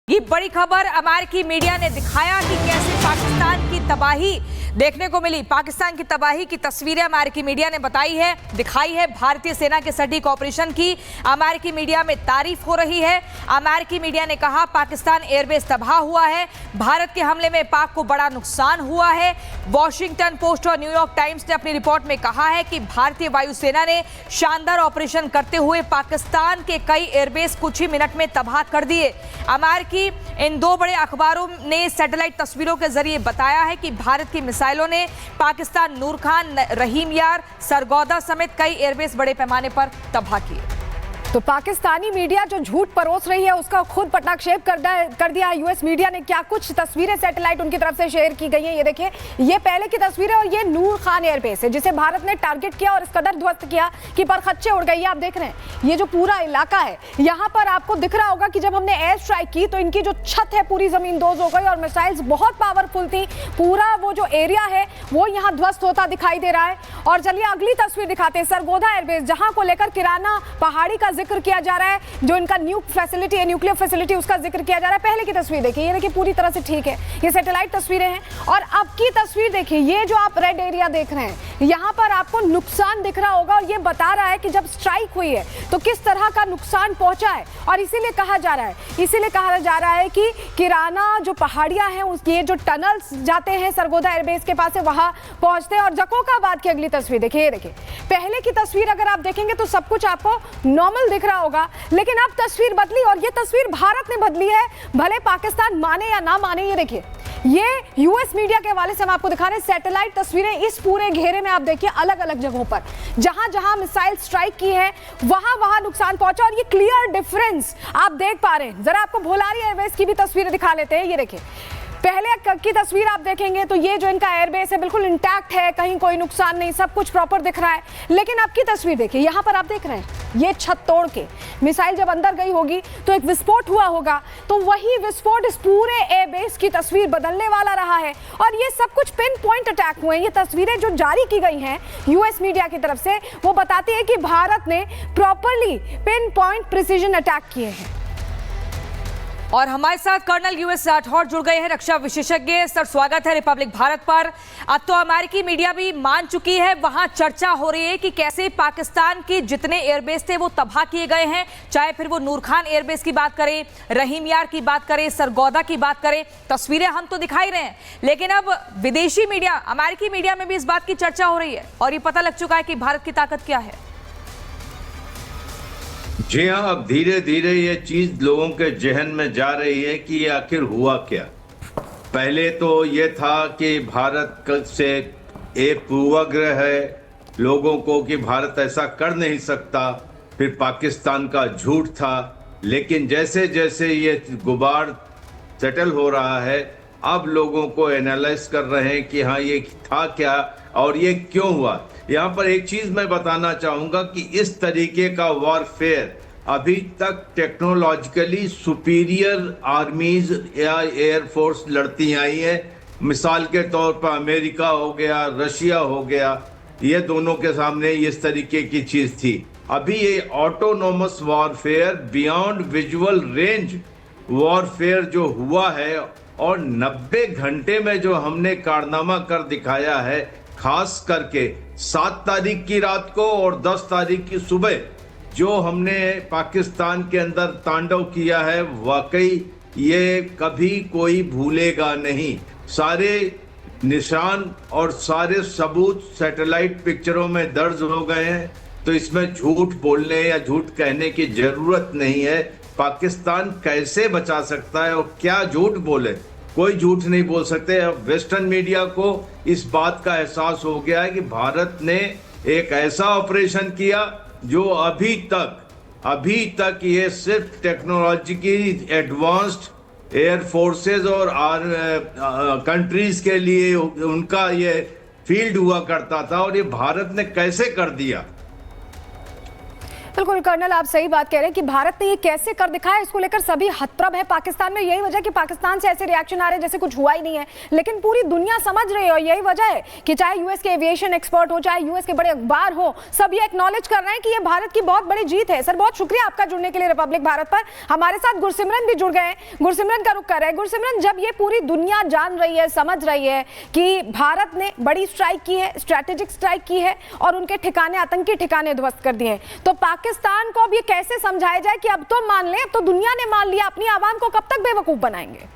ये बड़ी खबर अमेरिकी मीडिया ने दिखाया कि कैसे पाकिस्तान की तबाही देखने को मिली। पाकिस्तान की तबाही की तस्वीरें अमेरिकी मीडिया ने दिखाई है भारतीय सेना के सटीक ऑपरेशन की अमेरिकी मीडिया में तारीफ हो रही है। अमेरिकी मीडिया ने कहा पाकिस्तान एयरबेस तबाह हुआ है, भारत के हमले में पाक को बड़ा नुकसान हुआ है। वॉशिंगटन पोस्ट और न्यूयॉर्क टाइम्स ने अपनी रिपोर्ट में कहा है कि भारतीय वायुसेना ने शानदार ऑपरेशन करते हुए पाकिस्तान के कई एयरबेस कुछ ही मिनट में तबाह कर दिए। अमेरिकी इन दो बड़े अखबारों ने सैटेलाइट तस्वीरों के जरिए बताया है कि भारत की मिसाइलों ने पाकिस्तान नूर खान, रहीम यार, सरगोदा समेत कई एयरबेस बड़े पैमाने पर तबाह किए। तो पाकिस्तानी मीडिया जो झूठ परोस रही है उसका खुद पटाक्षेप कर दिया है यूएस मीडिया ने। क्या कुछ तस्वीरें सैटेलाइट उनकी तरफ से शेयर की गई हैं, ये देखिए। ये पहले की तस्वीरें और ये नूर खान एयरबेस है जिसे भारत ने टारगेट किया और इस कदर ध्वस्त किया कि परखच्चे उड़ गई। आप देख रहे हैं ये जो पूरा इलाका है, यहाँ पर आपको दिख रहा होगा कि जब हमने एयर स्ट्राइक की तो इनकी जो छत है पूरी जमीन दोज हो गई और मिसाइल्स बहुत पावरफुल थी। पूरा वो जो एरिया है वो यहाँ ध्वस्त होता दिखाई दे रहा है। और चलिए अगली तस्वीर दिखाते हैं, सरगोदा एयरबेस जहाँ को लेकर किराना पहाड़ी का जिक्र किया जा रहा है, जो इनका न्यूक्लियर फैसिलिटी उसका जिक्र किया जा रहा है। पहले की तस्वीर देखिए, ये देखिए पूरी तरह से ठीक है, ये सैटेलाइट तस्वीरें हैं। और अब की तस्वीर देखिए, ये जो आप रेड एरिया देख रहे हैं यहाँ पर आपको नुकसान दिख रहा होगा और ये बता रहा है कि जब स्ट्राइक हुई है तो किस तरह का नुकसान पहुंचा है। और इसीलिए कहा जा रहा है कि किराना जो पहाड़ियां हैं उसके जो टनल्स जाते हैं सरगोदा एयरबेस के पास से वहां पहुंचते हैं। और जकोकाबाद की अगली तस्वीर देखिए, ये देखिए पहले की तस्वीर अगर आप देखेंगे तो सब कुछ आपको नॉर्मल दिख रहा होगा, लेकिन अब तस्वीर बदली और ये तस्वीर भारत ने बदली है, भले पाकिस्तान माने या ना माने। ये देखिए, ये यूएस मीडिया के हवाले से हम आपको दिखा रहे हैं सैटेलाइट तस्वीरें इस पूरे घेरे में। आप देखिए अलग अलग जगहों पर जहां जहां मिसाइल स्ट्राइक की है वहां नुकसान पहुंचा और ये क्लियर डिफरेंस आप देख पा रहे हैं। जरा आपको भोलारी एयरबेस की भी तस्वीरें दिखा लेते हैं। ये देखिए पहले की तस्वीर आप देखेंगे तो ये जो इनका एयरबेस है बिल्कुल इंटैक्ट है, कहीं कोई नुकसान नहीं, सब कुछ प्रॉपर दिख रहा है। लेकिन अब की तस्वीर देखिए, यहाँ पर आप देख रहे हैं ये छत तोड़ के मिसाइल जब अंदर गई होगी तो एक विस्फोट हुआ होगा, तो वही विस्फोट इस पूरे एयरबेस की तस्वीर बदलने वाला रहा है। और ये सब कुछ पिन पॉइंट अटैक हुए हैं। ये तस्वीरें जो जारी की गई हैं यूएस मीडिया की तरफ से वो बताती है कि भारत ने properly pin point precision attack किए हैं। और हमारे साथ कर्नल यूएस राठौड़ जुड़ गए हैं, रक्षा विशेषज्ञ। सर स्वागत है रिपब्लिक भारत पर। अब तो अमेरिकी मीडिया भी मान चुकी है, वहां चर्चा हो रही है कि कैसे पाकिस्तान के जितने एयरबेस थे वो तबाह किए गए हैं, चाहे फिर वो नूर खान एयरबेस की बात करें, रहीम यार की बात करें, सरगोदा की बात करें। तस्वीरें हम तो दिखाई रहे हैं, लेकिन अब विदेशी मीडिया, अमेरिकी मीडिया में भी इस बात की चर्चा हो रही है और ये पता लग चुका है कि भारत की ताकत क्या है। जी हाँ, अब धीरे धीरे ये चीज लोगों के जहन में जा रही है कि ये आखिर हुआ क्या। पहले तो ये था कि भारत से एक पूर्वाग्रह है लोगों को कि भारत ऐसा कर नहीं सकता, फिर पाकिस्तान का झूठ था। लेकिन जैसे जैसे ये गुबार सेटल हो रहा है, अब लोगों को एनालाइज कर रहे हैं कि हाँ ये था क्या और ये क्यों हुआ। यहाँ पर एक चीज मैं बताना चाहूंगा कि इस तरीके का वॉरफेयर अभी तक टेक्नोलॉजिकली सुपीरियर आर्मीज या एयरफोर्स लड़ती आई है। मिसाल के तौर पर अमेरिका हो गया, रशिया हो गया, ये दोनों के सामने इस तरीके की चीज थी। अभी ये autonomous warfare, beyond visual range warfare जो हुआ है और 90 घंटे में जो हमने कारनामा कर दिखाया है, खास करके 7 तारीख की रात को और 10 तारीख की सुबह जो हमने पाकिस्तान के अंदर तांडव किया है, वाकई ये कभी कोई भूलेगा नहीं। सारे निशान और सारे सबूत सैटेलाइट पिक्चरों में दर्ज हो गए हैं, तो इसमें झूठ बोलने या झूठ कहने की जरूरत नहीं है। पाकिस्तान कैसे बचा सकता है और क्या झूठ बोले, कोई झूठ नहीं बोल सकते। अब वेस्टर्न मीडिया को इस बात का एहसास हो गया है कि भारत ने एक ऐसा ऑपरेशन किया जो अभी तक ये सिर्फ टेक्नोलॉजी की एडवांस्ड एयर फोर्सेज और कंट्रीज के लिए उनका ये फील्ड हुआ करता था, और ये भारत ने कैसे कर दिया। बिल्कुल कर्नल, आप सही बात कह रहे हैं कि भारत ने ये कैसे कर दिखाया, इसको लेकर सभी हतप्रभ है पाकिस्तान में। यही वजह कि पाकिस्तान से ऐसे रिएक्शन आ रहे हैं जैसे कुछ हुआ ही नहीं है, लेकिन पूरी दुनिया समझ रही है। और यही वजह है कि चाहे यूएस के एविएशन एक्सपर्ट हो, चाहे यूएस के बड़े अखबार हो, सब ये एक्नॉलेज कर रहे हैं कि ये भारत की बहुत बड़ी जीत है। सर, बहुत शुक्रिया आपका जुड़ने के लिए रिपब्लिक भारत पर। हमारे साथ गुरसिमरन भी जुड़ गए हैं, गुरसिमरन का रुख कर रहे हैं। गुरसिमरन, जब ये पूरी दुनिया जान रही है, समझ रही है कि भारत ने बड़ी स्ट्राइक की है, स्ट्रैटेजिक स्ट्राइक की है और उनके ठिकाने, आतंकी ठिकाने ध्वस्त कर दिए हैं, तो पाकिस्तान को अब ये कैसे समझाया जाए कि अब तो मान ले, अब तो दुनिया ने मान लिया, अपनी आवाम को कब तक बेवकूफ बनाएंगे?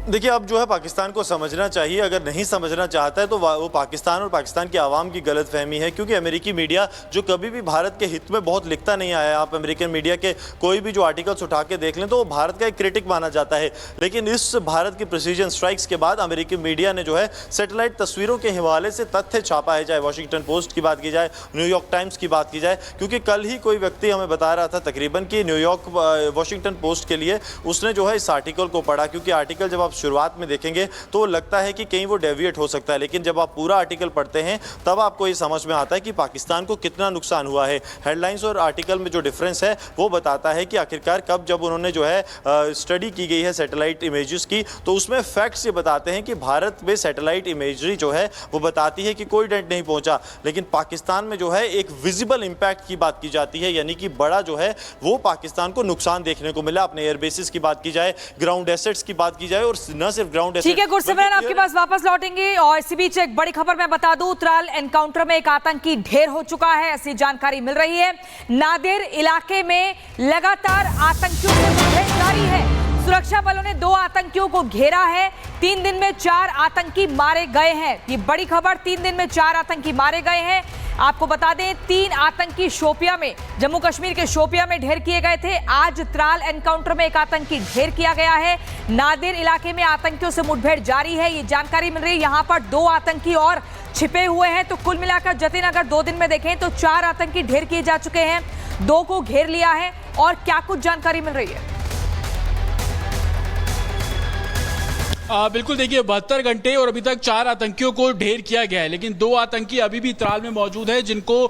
देखिए, अब जो है पाकिस्तान को समझना चाहिए। अगर नहीं समझना चाहता है तो वो पाकिस्तान और पाकिस्तान की आवाम की गलतफहमी है, क्योंकि अमेरिकी मीडिया जो कभी भी भारत के हित में बहुत लिखता नहीं आया है। आप अमेरिकन मीडिया के कोई भी जो आर्टिकल्स उठा के देख लें तो वो भारत का एक क्रिटिक माना जाता है। लेकिन इस भारत की प्रिसीजन स्ट्राइक्स के बाद अमेरिकी मीडिया ने जो है सैटेलाइट तस्वीरों के हवाले से तथ्य छापा है, चाहे वॉशिंगटन पोस्ट की बात की जाए, न्यूयॉर्क टाइम्स की बात की जाए। क्योंकि कल ही कोई व्यक्ति हमें बता रहा था तकरीबन कि न्यूयॉर्क वॉशिंगटन पोस्ट के लिए उसने जो है इस आर्टिकल को पढ़ा, क्योंकि आर्टिकल जब आप शुरुआत में देखेंगे तो लगता है कि कहीं वो डेविएट हो सकता है, लेकिन जब आप पूरा आर्टिकल पढ़ते हैं तब आपको ये समझ में आता है कि पाकिस्तान को कितना नुकसान हुआ है। हेडलाइंस और आर्टिकल में जो डिफरेंस है वो बताता है कि आखिरकार कब जब उन्होंने जो है स्टडी की गई है सैटेलाइट इमेजेस की, तो उसमें फैक्ट्स ये बताते हैं कि भारत में सैटेलाइट इमेजरी जो है वो बताती है कि कोई डेंट नहीं पहुंचा, लेकिन पाकिस्तान में जो है एक विजिबल इंपैक्ट की बात की जाती है, यानी कि बड़ा जो है वो पाकिस्तान को नुकसान देखने को मिला। अपने एयरबेसिस की बात की जाए, ग्राउंड एसेट्स की बात की जाए, और न सिर्फ ग्राउंड। ठीक है गुरसिमरन, आपके पास वापस लौटेंगे। और इसी बीच एक बड़ी खबर मैं बता दूं, त्राल एनकाउंटर में एक आतंकी ढेर हो चुका है, ऐसी जानकारी मिल रही है। नादेर इलाके में लगातार आतंकियों से मुठभेड़ जारी है। सुरक्षा बलों ने 2 आतंकियों को घेरा है। 3 दिन में 4 आतंकी मारे गए हैं। ये बड़ी खबर, 3 दिन में 4 आतंकी मारे गए हैं। आपको बता दें 3 आतंकी शोपिया में, जम्मू कश्मीर के शोपिया में ढेर किए गए थे। आज त्राल एनकाउंटर में एक आतंकी ढेर किया गया है। नादेर इलाके में आतंकियों से मुठभेड़ जारी है, ये जानकारी मिल रही है। यहां पर 2 आतंकी और छिपे हुए हैं। तो कुल मिलाकर जतिन अगर 2 दिन में देखें तो 4 आतंकी ढेर किए जा चुके हैं, 2 को घेर लिया है। और क्या कुछ जानकारी मिल रही है? बिल्कुल, देखिए 72 घंटे और अभी तक 4 आतंकियों को ढेर किया गया है, लेकिन 2 आतंकी अभी भी त्राल में मौजूद है, जिनको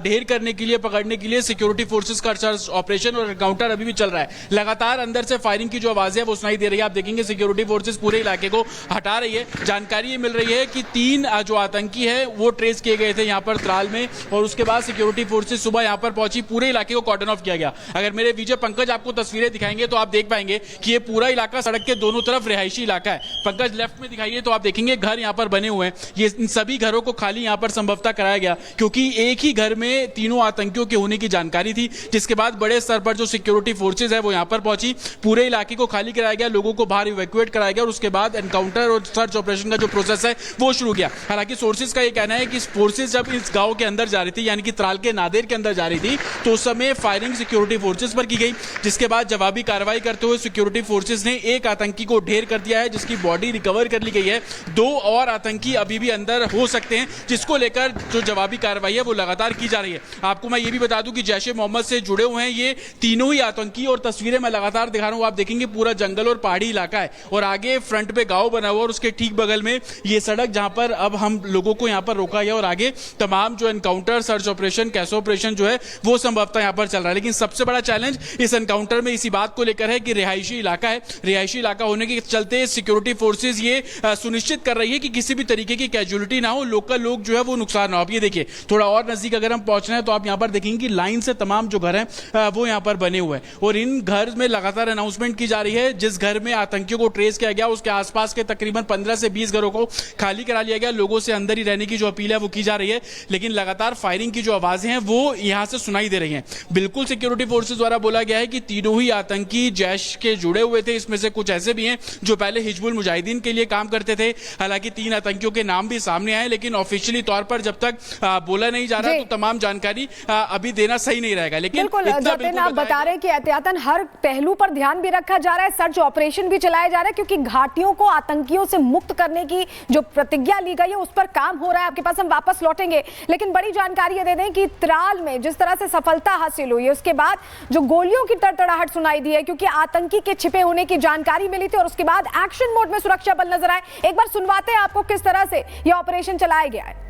ढेर करने के लिए, पकड़ने के लिए सिक्योरिटी फोर्सेस का सर्च ऑपरेशन और एनकाउंटर अभी भी चल रहा है। लगातार अंदर से फायरिंग की जो आवाजें है वो सुनाई दे रही है। आप देखेंगे सिक्योरिटी फोर्सेस पूरे इलाके को हटा रही है। जानकारी ये मिल रही है कि 3 जो आतंकी है वो ट्रेस किए गए थे यहाँ पर त्राल में, और उसके बाद सिक्योरिटी फोर्सेस सुबह यहाँ पर पहुंची, पूरे इलाके को कॉर्डन ऑफ किया गया। अगर मेरे विजय पंकज आपको तस्वीरें दिखाएंगे तो आप देख पाएंगे कि ये पूरा इलाका सड़क के दोनों तरफ रिहायशी इलाका है। पंकज लेफ्ट में दिखाइए तो आप देखेंगे घर यहां पर बने हुए हैं। ये इन सभी घरों को खाली यहां पर संभवतः कराया गया क्योंकि एक ही घर में तीनों आतंकियों के होने की जानकारी थी, जिसके बाद बड़े स्तर पर जो सिक्योरिटी फोर्सेज है वो यहां पर पहुंची, पूरे इलाके को खाली कराया गया, लोगों को बाहर इवैक्यूएट कराया गया और उसके बाद एनकाउंटर और सर्च ऑपरेशन का जो प्रोसेस है वो शुरू किया। हालांकि सोर्सेज का ये कहना है कि फोर्सेज जब इस गांव के अंदर जा रही थी, यानी कि त्राल के नादेर के अंदर जा रही थी, तो उस समय फायरिंग सिक्योरिटी फोर्सेज पर की गई, जिसके बाद जवाबी कार्रवाई करते हुए सिक्योरिटी फोर्सेज ने एक आतंकी को ढेर कर दिया है, जिसकी बॉडी रिकवर कर ली गई है। 2 और आतंकी अभी भी अंदर हो सकते हैं, जिसको लेकर जो जवाबी कार्रवाई है वो लगातार की जा रही है। आपको मैं ये भी बता दूं कि जैश ए मोहम्मद से जुड़े हुए हैं ये तीनों ही आतंकी, और तस्वीरें मैं लगातार दिखा रहा हूं। आप देखेंगे पूरा जंगल और पहाड़ी इलाका है और आगे फ्रंट पे गांव बना हुआ और उसके ठीक बगल में ये सड़क जहां पर अब हम लोगों को यहां पर रोका गया, और आगे तमाम जो एनकाउंटर, सर्च ऑपरेशन, कैसो ऑपरेशन जो है वो संभवतः यहां पर चल रहा है। लेकिन सबसे बड़ा चैलेंज इस एनकाउंटर में इसी बात को लेकर है कि रिहायशी इलाका है। रिहायशी इलाका होने के चलते सिक्योरिटी फोर्सेज ये सुनिश्चित कर रही है कि किसी भी तरीके की कैजुअलिटी ना हो, लोकल लोग जो है वो नुकसान ना हो। अब ये देखिए थोड़ा और नजदीक अगर हम पहुंच रहे हैं तो आप यहां पर देखेंगे कि लाइन से तमाम जो घर हैं वो यहां पर बने हुए हैं और इन घर में लगातार अनाउंसमेंट की जा रही है। जिस घर में आतंकियों को ट्रेस किया गया उसके आसपास के तकरीबन 15 से 20 घरों को खाली करा लिया गया। लोगों से अंदर ही रहने की जो अपील है वो की जा रही है, लेकिन लगातार फायरिंग की जो आवाजें हैं वो यहां से सुनाई दे रही हैं। बिल्कुल सिक्योरिटी फोर्सेज द्वारा बोला गया है कि तीनों ही आतंकी जैश के जुड़े हुए थे। इसमें से कुछ ऐसे भी हैं जो पहले हिजबुल मुजाहिदीन के लिए काम करते थे। हालांकि 3 आतंकियों के नाम भी सामने आए, लेकिन ऑफिशियली तौर पर जब तक बोला नहीं जा रहा तो तमाम जानकारी अभी देना सही नहीं रहेगा। लेकिन बिल्कुल जतिन, आप बता रहे हैं कि एहतियातन हर पहलू पर ध्यान भी रखा जा रहा है, सर्च ऑपरेशन भी चलाया जा रहा है, क्योंकि घाटियों को आतंकियों से मुक्त करने की जो प्रतिज्ञा ली गई है उस पर काम हो रहा है। आपके पास हम वापस लौटेंगे, लेकिन बड़ी जानकारी ये दे दें कि त्राल में जिस तरह से सफलता हासिल हुई है उसके बाद जो गोलियों की तड़तड़ाहट सुनाई दी है, क्योंकि आतंकी के छिपे होने की जानकारी मिली थी और उसके बाद एक्शन मोड में सुरक्षा बल नजर आए। एक बार सुनवाते हैं आपको किस तरह से यह ऑपरेशन चलाया गया है।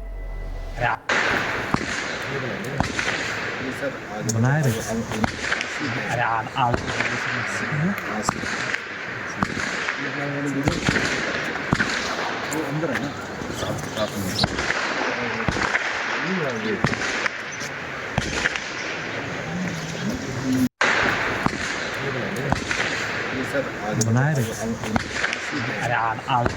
बनाए रहे। अरे आग अंदर है ना। बनाए रहे। अरे आग